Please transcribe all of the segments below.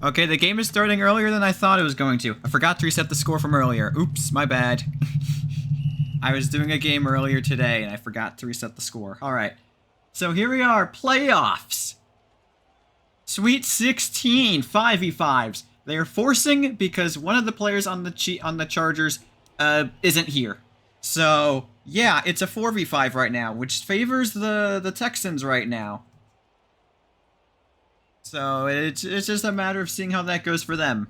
Okay, the game is starting earlier than I thought it was going to. I forgot to reset the score from earlier. Oops, my bad. I was doing a game earlier today and I forgot to reset the score. Alright. So here we are, playoffs. Sweet 16, 5v5s. They are forcing because one of the players on the Chargers isn't here. So, yeah, it's a 4v5 right now, which favors the Texans right now. So, it's just a matter of seeing how that goes for them.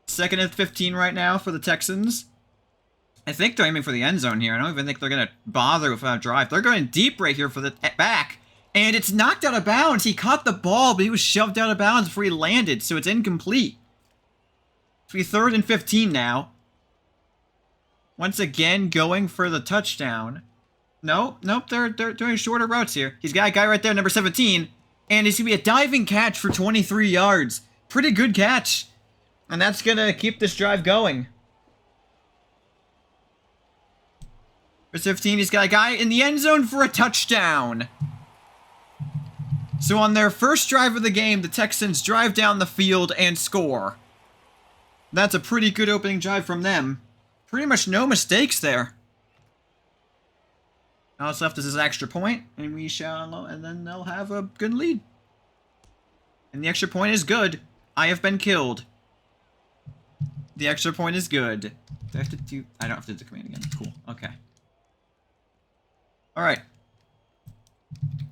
2nd and 15 right now for the Texans. I think they're aiming for the end zone here. I don't even think they're going to bother with a drive. They're going deep right here for the back. And it's knocked out of bounds. He caught the ball, but he was shoved out of bounds before he landed, so it's incomplete. It's be 3rd and 15 now. Once again, going for the touchdown. Nope, they're doing shorter routes here. He's got a guy right there, number 17. And it's going to be a diving catch for 23 yards. Pretty good catch. And that's going to keep this drive going. For 15, he's got a guy in the end zone for a touchdown. So on their first drive of the game, the Texans drive down the field and score. That's a pretty good opening drive from them. Pretty much no mistakes there. All that's left is this extra point, and and then they'll have a good lead. And the extra point is good. I have been killed. The extra point is good. Do I have to do... I don't have to do the command again. Cool. Okay. Alright.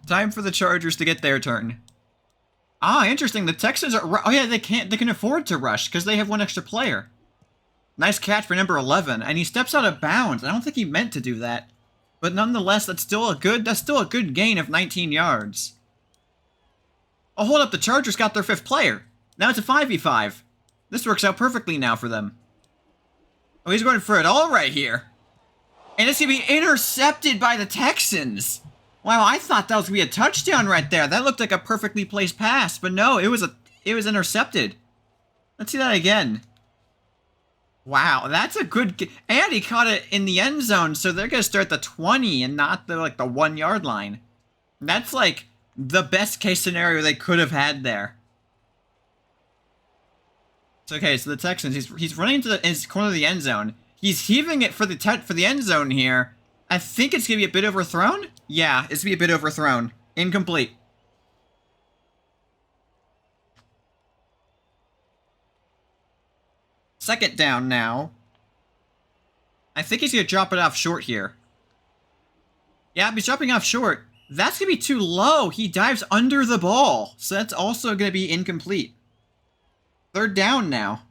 Time for the Chargers to get their turn. Ah, interesting. The Texans are... Oh yeah, they can afford to rush because they have one extra player. Nice catch for number 11, and he steps out of bounds. I don't think he meant to do that. But nonetheless, that's still a good gain of 19 yards. Oh, hold up, the Chargers got their 5th player. Now it's a 5v5. This works out perfectly now for them. Oh, he's going for it all right here. And it's going to be intercepted by the Texans. Wow, I thought that was going to be a touchdown right there. That looked like a perfectly placed pass, but no, it was intercepted. Let's see that again. Wow, that's a good... And he caught it in the end zone, so they're going to start the 20 and not the 1 yard line. That's like the best case scenario they could have had there. So, okay, so the Texans, he's running into his corner of the end zone. He's heaving it for the end zone here. I think it's going to be a bit overthrown. Yeah, it's going to be a bit overthrown. Incomplete. Second down now. I think he's going to drop it off short here. Yeah, he's dropping off short. That's going to be too low. He dives under the ball. So that's also going to be incomplete. 3rd down now.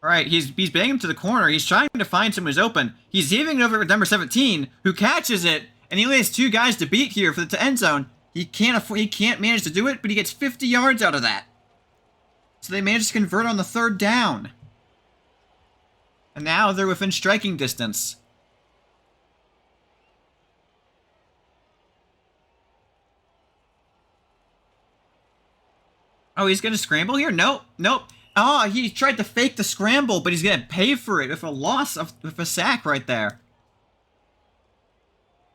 Alright, he's banging him to the corner. He's trying to find someone who's open. He's heaving it over with number 17, who catches it. And he only has 2 guys to beat here for the end zone. He can't manage to do it, but he gets 50 yards out of that. So they managed to convert on the 3rd down. And now they're within striking distance. Oh, he's going to scramble here? Nope. Oh, he tried to fake the scramble, but he's going to pay for it with with a sack right there.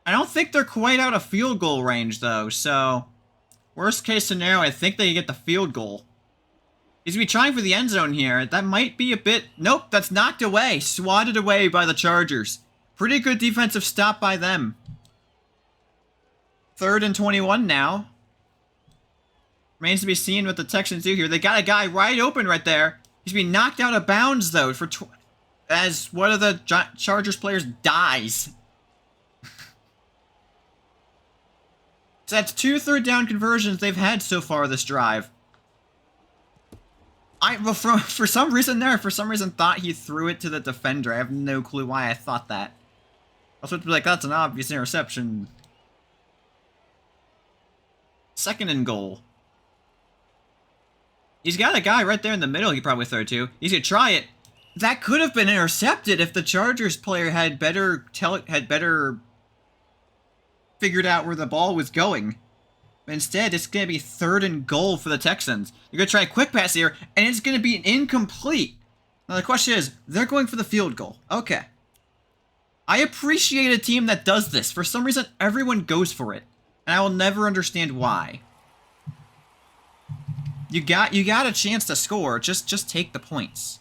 I don't think they're quite out of field goal range, though, so... Worst case scenario, I think they get the field goal. He's going to be trying for the end zone here. That might be a bit... Nope, that's knocked away. Swatted away by the Chargers. Pretty good defensive stop by them. 3rd and 21 now. Remains to be seen what the Texans do here. They got a guy right open right there. He's being knocked out of bounds, though, as one of the Chargers players dies. So that's 2 3rd down conversions they've had so far this drive. For some reason thought he threw it to the defender. I have no clue why I thought that. I was supposed to be like, that's an obvious interception. 2nd and goal. He's got a guy right there in the middle he probably throw to. He's going to try it. That could have been intercepted if the Chargers player had better figured out where the ball was going. But instead, it's going to be 3rd and goal for the Texans. You're going to try a quick pass here, and it's going to be incomplete. Now the question is, they're going for the field goal. Okay. I appreciate a team that does this. For some reason, everyone goes for it. And I will never understand why. You got a chance to score. Just take the points.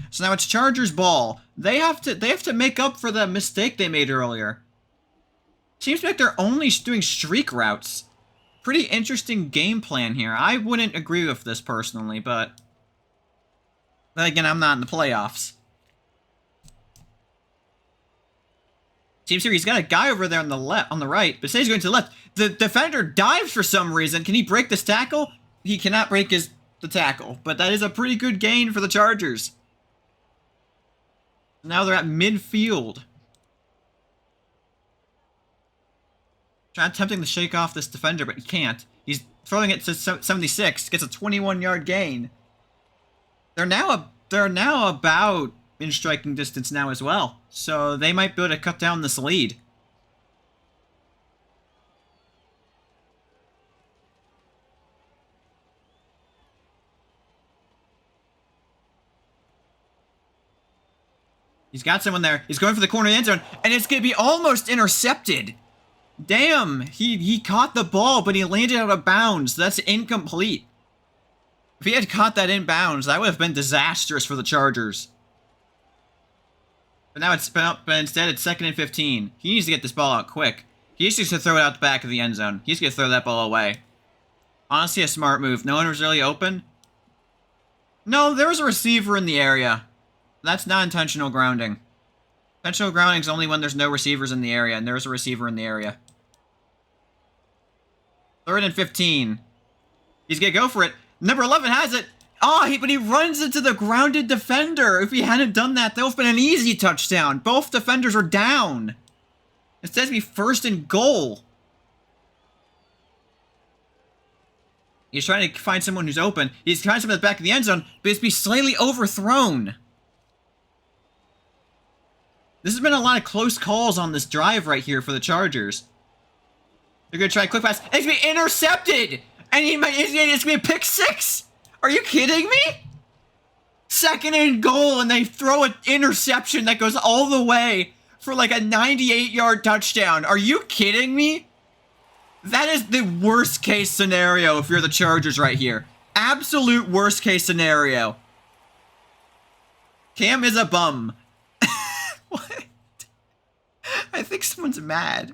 So now it's Chargers ball. They have to make up for the mistake they made earlier. Seems like they're only doing streak routes. Pretty interesting game plan here. I wouldn't agree with this personally, but again, I'm not in the playoffs. Seems here he's got a guy over there on the right, but says he's going to the left. The defender dives for some reason. Can he break this tackle? He cannot break the tackle, but that is a pretty good gain for the Chargers. Now they're at midfield. Attempting to shake off this defender, but he can't. He's throwing it to 76, gets a 21-yard gain. They're now about in striking distance now as well, so they might be able to cut down this lead. He's got someone there. He's going for the corner of the end zone, and it's going to be almost intercepted. Damn, he caught the ball, but he landed out of bounds. That's incomplete. If he had caught that in bounds, that would have been disastrous for the Chargers. But now but instead it's 2nd and 15. He needs to get this ball out quick. He needs to throw it out the back of the end zone. He's going to throw that ball away. Honestly, a smart move. No one was really open. No, there was a receiver in the area. That's not intentional grounding. Intentional grounding is only when there's no receivers in the area, and there's a receiver in the area. 3rd and 15. He's going to go for it. Number 11 has it. Oh, but he runs into the grounded defender. If he hadn't done that, that would have been an easy touchdown. Both defenders are down. It says to be 1st and goal. He's trying to find someone who's open. He's trying someone at the back of the end zone, but it's be slightly overthrown. This has been a lot of close calls on this drive right here for the Chargers. They're going to try a quick pass. It's going to be intercepted! And it's going to be a pick 6! Are you kidding me? 2nd and goal, and they throw an interception that goes all the way for like a 98-yard touchdown. Are you kidding me? That is the worst case scenario if you're the Chargers right here. Absolute worst case scenario. Cam is a bum. What? I think someone's mad.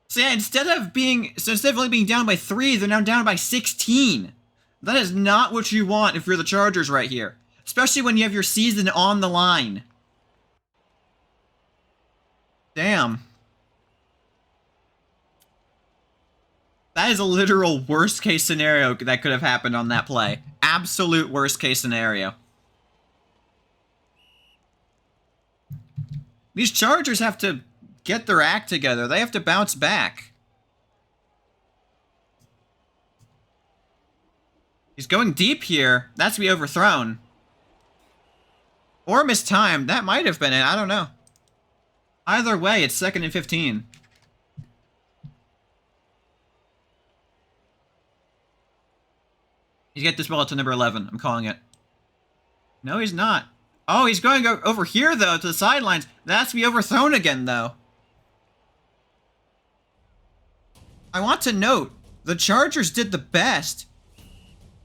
So yeah, instead of only being down by 3, they're now down by 16. That is not what you want if you're the Chargers right here. Especially when you have your season on the line. Damn. That is a literal worst case scenario that could have happened on that play. Absolute worst case scenario. These Chargers have to get their act together. They have to bounce back. He's going deep here. That's to be overthrown. Or mistimed. That might have been it. I don't know. Either way, it's 2nd and 15. He's got this ball to number 11. I'm calling it. No, he's not. Oh, he's going over here, though, to the sidelines. That's to be overthrown again, though. I want to note, the Chargers did the best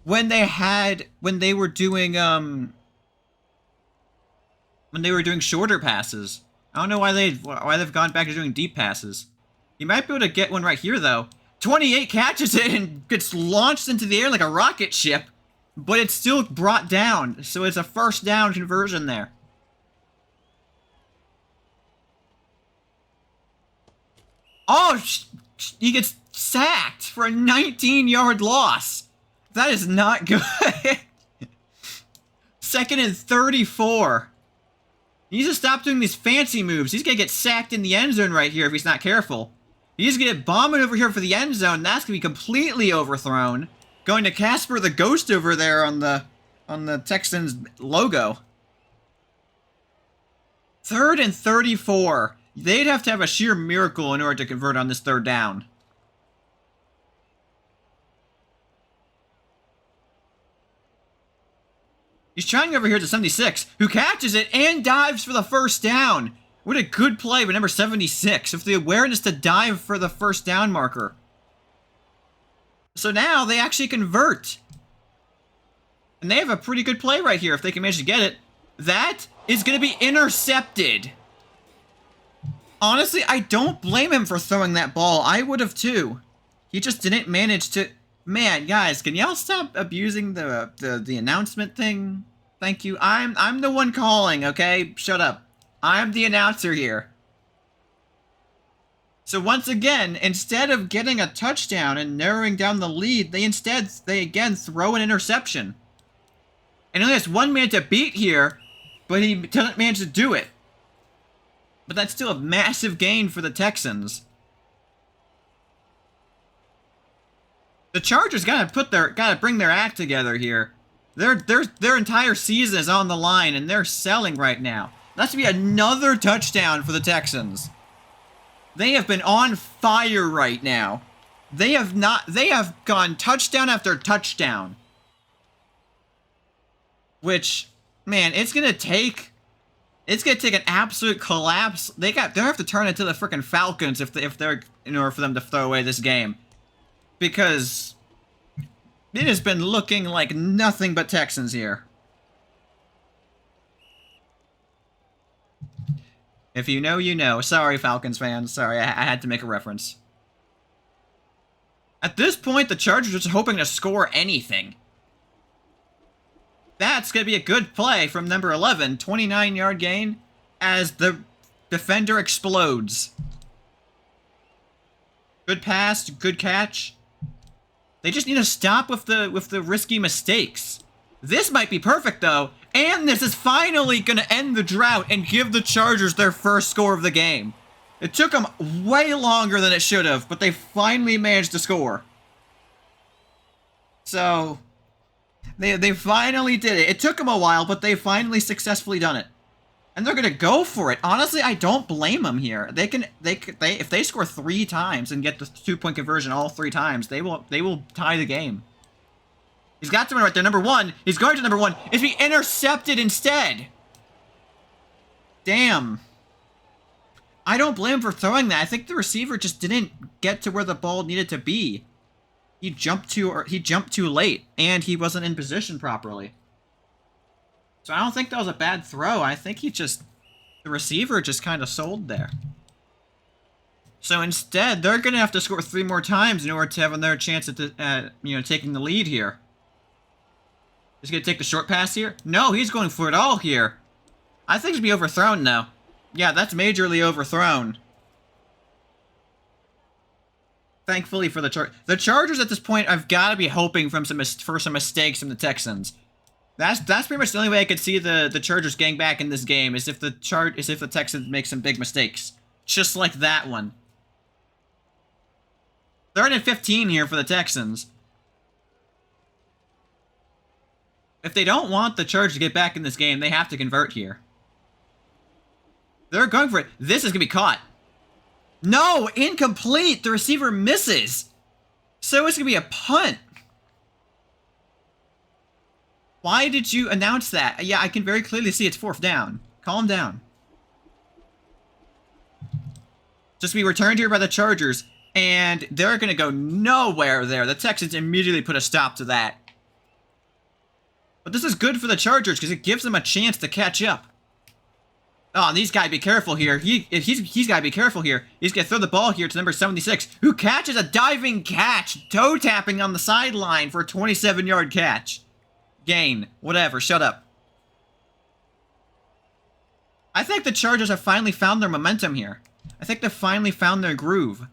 when they were doing shorter passes. I don't know why they've gone back to doing deep passes. You might be able to get one right here, though. 28 catches it and gets launched into the air like a rocket ship, but it's still brought down, so it's a 1st down conversion there. Oh, he gets sacked for a 19-yard loss. That is not good. 2nd and 34. He needs to stop doing these fancy moves. He's going to get sacked in the end zone right here if he's not careful. He's going to get bombing over here for the end zone. That's going to be completely overthrown. Going to Casper the Ghost over there on the Texans logo. 3rd and 34. They'd have to have a sheer miracle in order to convert on this 3rd down. He's trying over here to 76, who catches it and dives for the 1st down. What a good play by number 76 with the awareness to dive for the first down marker. So now they actually convert. And they have a pretty good play right here if they can manage to get it. That is going to be intercepted. Honestly, I don't blame him for throwing that ball. I would have too. He just didn't manage to... Man, guys, can y'all stop abusing the announcement thing? Thank you. I'm the one calling, okay? Shut up. I'm the announcer here. So once again, instead of getting a touchdown and narrowing down the lead, they again throw an interception. And he only has 1 man to beat here, but he doesn't manage to do it. But that's still a massive gain for the Texans. The Chargers gotta bring their act together here. Their entire season is on the line, and they're selling right now. That's gonna be another touchdown for the Texans. They have been on fire right now. They have gone touchdown after touchdown. Which, man, it's gonna take an absolute collapse. They'll have to turn into the freaking Falcons if they're in order for them to throw away this game. Because it has been looking like nothing but Texans here. If you know, you know. Sorry, Falcons fans. Sorry, I had to make a reference. At this point, the Chargers are just hoping to score anything. That's going to be a good play from number 11. 29-yard gain as the defender explodes. Good pass, good catch. They just need to stop with the risky mistakes. This might be perfect, though. And this is finally going to end the drought and give the Chargers their first score of the game. It took them way longer than it should have, but they finally managed to score. So, they finally did it. It took them a while, but they finally successfully done it. And they're going to go for it. Honestly, I don't blame them here. If they score 3 times and get the 2-point conversion all 3 times, they will tie the game. He's got someone right there, number 1. He's going to number 1. It's being intercepted instead. Damn. I don't blame him for throwing that. I think the receiver just didn't get to where the ball needed to be. He jumped too late, and he wasn't in position properly. So I don't think that was a bad throw. I think the receiver just kind of sold there. So instead, they're going to have to score 3 more times in order to have another chance at taking the lead here. He's going to take the short pass here? No, he's going for it all here. I think he's going to be overthrown now. Yeah, that's majorly overthrown. Thankfully for the Chargers at this point, I've got to be hoping for some mistakes from the Texans. That's pretty much the only way I could see the Chargers getting back in this game is if the Texans make some big mistakes, just like that one. 3rd and 15 here for the Texans. If they don't want the Chargers to get back in this game, they have to convert here. They're going for it. This is gonna be caught. No, incomplete. The receiver misses. So it's gonna be a punt. Why did you announce that? Yeah, I can very clearly see it's 4th down. Calm down. Just be returned here by the Chargers, and they're going to go nowhere there. The Texans immediately put a stop to that. But this is good for the Chargers because it gives them a chance to catch up. Oh, and he's got to be careful here. He's got to be careful here. He's going to throw the ball here to number 76, who catches a diving catch, toe tapping on the sideline for a 27-yard catch. Gain. Whatever. Shut up. I think the Chargers have finally found their momentum here. I think they've finally found their groove.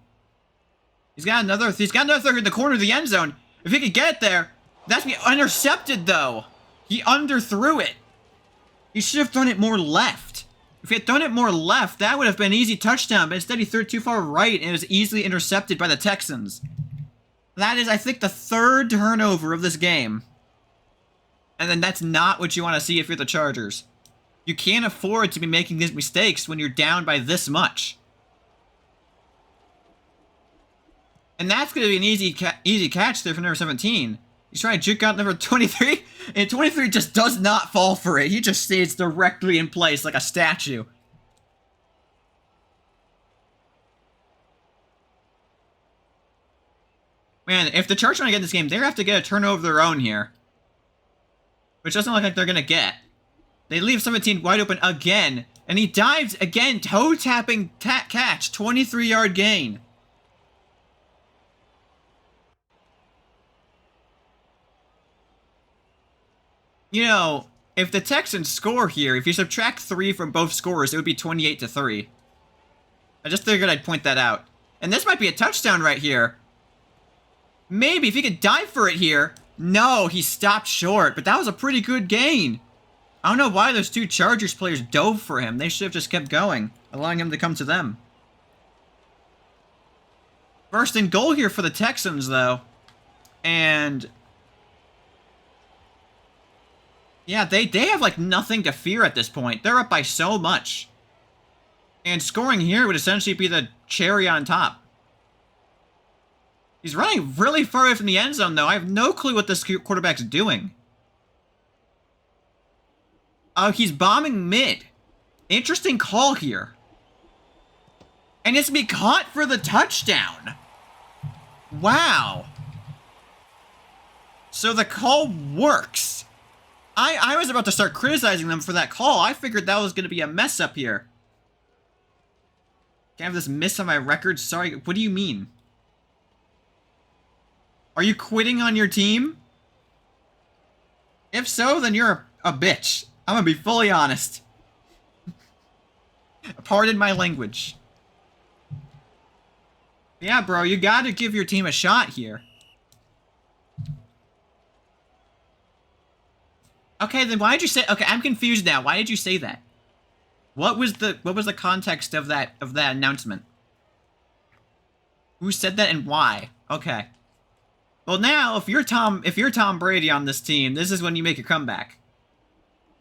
He's got another throw in the corner of the end zone. If he could get it there, that's be intercepted though. He underthrew it. He should have thrown it more left. If he had thrown it more left, that would have been an easy touchdown, but instead he threw it too far right and it was easily intercepted by the Texans. That is, I think, the 3rd turnover of this game. And then that's not what you want to see if you're the Chargers. You can't afford to be making these mistakes when you're down by this much. And that's going to be an easy catch there for number 17. He's trying to juke out number 23, and 23 just does not fall for it. He just stays directly in place like a statue. Man, if the Chargers want to get in this game, they have to get a turnover of their own here. Which doesn't look like they're going to get. They leave 17 wide open again. And he dives again, toe-tapping catch, 23-yard gain. You know, if the Texans score here, if you subtract 3 from both scores, it would be 28-3. I just figured I'd point that out. And this might be a touchdown right here. Maybe, if he could dive for it here. No, he stopped short, but that was a pretty good gain. I don't know why those two Chargers players dove for him. They should have just kept going, allowing him to come to them. First and goal here for the Texans, though. And yeah, they have, like, nothing to fear at this point. They're up by so much. And scoring here would essentially be the cherry on top. He's running really far away from the end zone, though. I have no clue what this quarterback's doing. Oh, he's bombing mid. Interesting call here. And it's be caught for the touchdown. Wow. So the call works. I was about to start criticizing them for that call. I figured that was going to be a mess up here. Can I have this miss on my record? Sorry, what do you mean? Are you quitting on your team? If so, then you're a bitch. I'm gonna be fully honest. Pardon my language. Yeah, bro, you gotta give your team a shot here. Okay, then why did you say... Okay, I'm confused now. Why did you say that? What was the context of that announcement? Who said that and why? Okay. Well, now if you're Tom Brady on this team, this is when you make your comeback.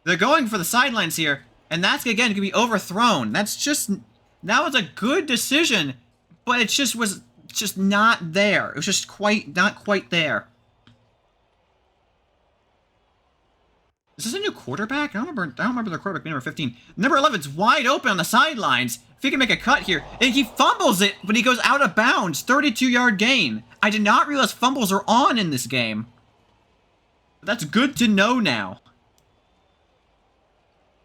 They're going for the sidelines here, and that's again gonna be overthrown. That was a good decision, but it was just not there. It was just not quite there. Is this a new quarterback? I don't remember the quarterback being number 15. Number 11's wide open on the sidelines. If he can make a cut here, and he fumbles it, but he goes out of bounds. 32-yard gain. I did not realize fumbles are on in this game. But that's good to know now.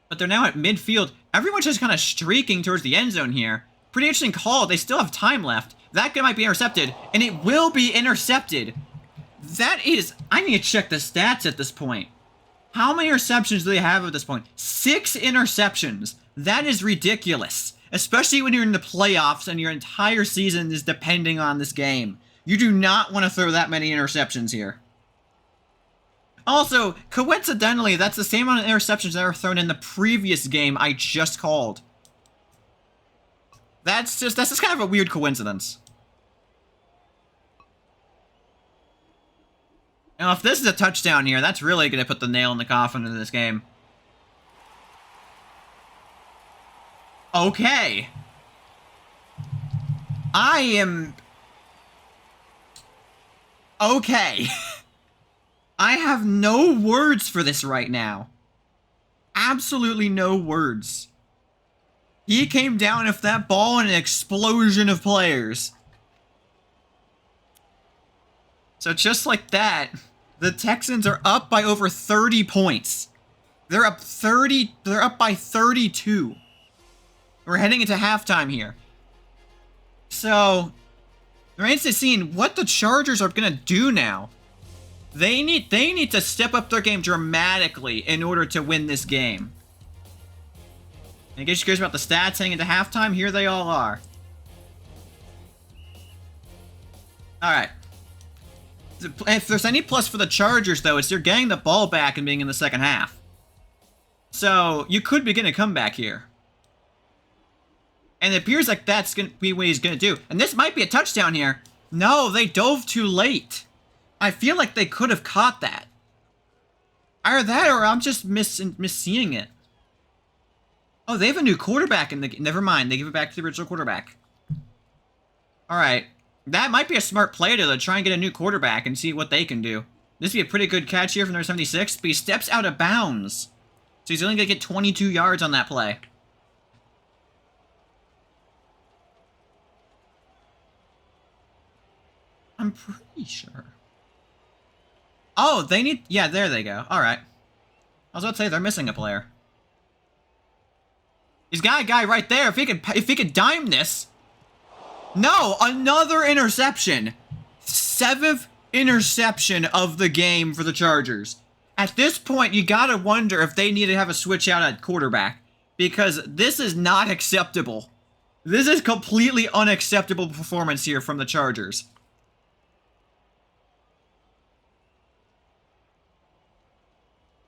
But they're now at midfield. Everyone's just kind of streaking towards the end zone here. Pretty interesting call. They still have time left. That guy might be intercepted, and it will be intercepted. That is... I need to check the stats at this point. How many interceptions do they have at this point? 6 interceptions. That is ridiculous. Especially when you're in the playoffs and your entire season is depending on this game. You do not want to throw that many interceptions here. Also, coincidentally, that's the same amount of interceptions that were thrown in the previous game I just called. That's just kind of a weird coincidence. Now, if this is a touchdown here, that's really going to put the nail in the coffin in this game. Okay. Okay. I have no words for this right now. Absolutely no words. He came down with that ball in an explosion of players. So just like that, the Texans are up by over 30 points. They're up by 32. We're heading into halftime here. So, remains to be seen what the Chargers are going to do now. They need to step up their game dramatically in order to win this game. In case you're curious about the stats heading into halftime, here they all are. Alright. If there's any plus for the Chargers, though, it's they're getting the ball back and being in the second half. So, you could begin a comeback here. And it appears like that's going to be what he's going to do. And this might be a touchdown here. No, they dove too late. I feel like they could have caught that. Either that or I'm just misseeing it. Oh, they have a new quarterback in the... Never mind, they give it back to the original quarterback. Alright. That might be a smart play to try and get a new quarterback and see what they can do. This would be a pretty good catch here from number 76, but he steps out of bounds. So he's only going to get 22 yards on that play. I'm pretty sure. Oh, they need... Yeah, there they go. Alright. I was about to say, they're missing a player. He's got a guy right there. If he could dime this... No! Another interception! 7th interception of the game for the Chargers. At this point, you gotta wonder if they need to have a switch out at quarterback. Because this is not acceptable. This is completely unacceptable performance here from the Chargers.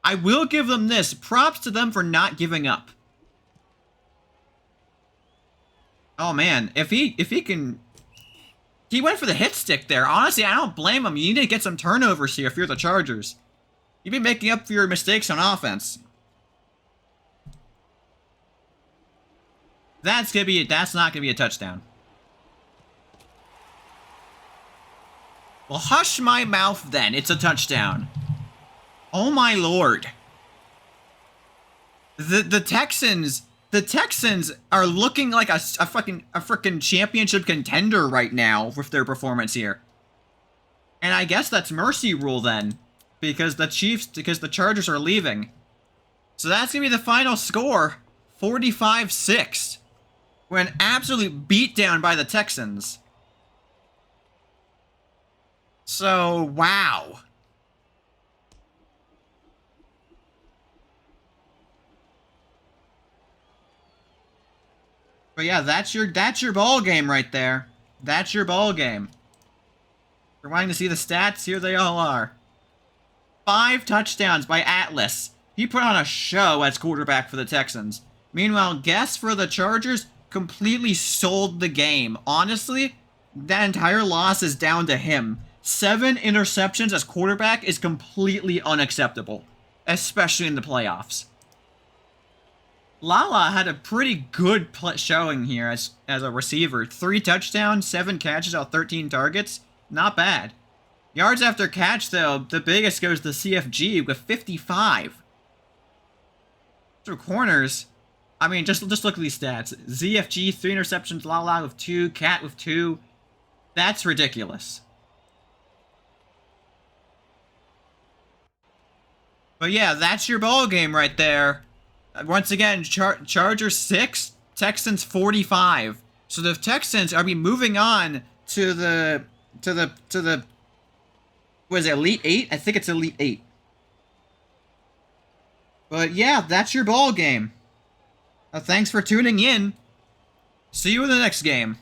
I will give them this. Props to them for not giving up. Oh man, if he can... He went for the hit stick there. Honestly, I don't blame him. You need to get some turnovers here if you're the Chargers. You've been making up for your mistakes on offense. That's not gonna be a touchdown. Well, hush my mouth then. It's a touchdown. Oh my lord. The Texans are looking like a freaking championship contender right now with their performance here. And I guess that's mercy rule then, because the Chargers are leaving. So that's gonna be the final score, 45-6. We're an absolute beatdown by the Texans. So, wow. But yeah, that's your ball game right there. That's your ball game. If you're wanting to see the stats, here they all are. 5 touchdowns by Atlas. He put on a show as quarterback for the Texans. Meanwhile, Guess for the Chargers completely sold the game. Honestly, that entire loss is down to him. 7 interceptions as quarterback is completely unacceptable, especially in the playoffs. Lala had a pretty good showing here as a receiver. 3 touchdowns, 7 catches out 13 targets. Not bad. Yards after catch, though, the biggest goes to CFG with 55. For corners, I mean, just look at these stats. ZFG, 3 interceptions, Lala with 2, Cat with 2. That's ridiculous. But yeah, that's your ball game right there. Once again, Chargers 6, Texans 45. So the Texans are moving on to the what is it, Elite 8? I think it's Elite 8. But yeah, that's your ball game. Thanks for tuning in. See you in the next game.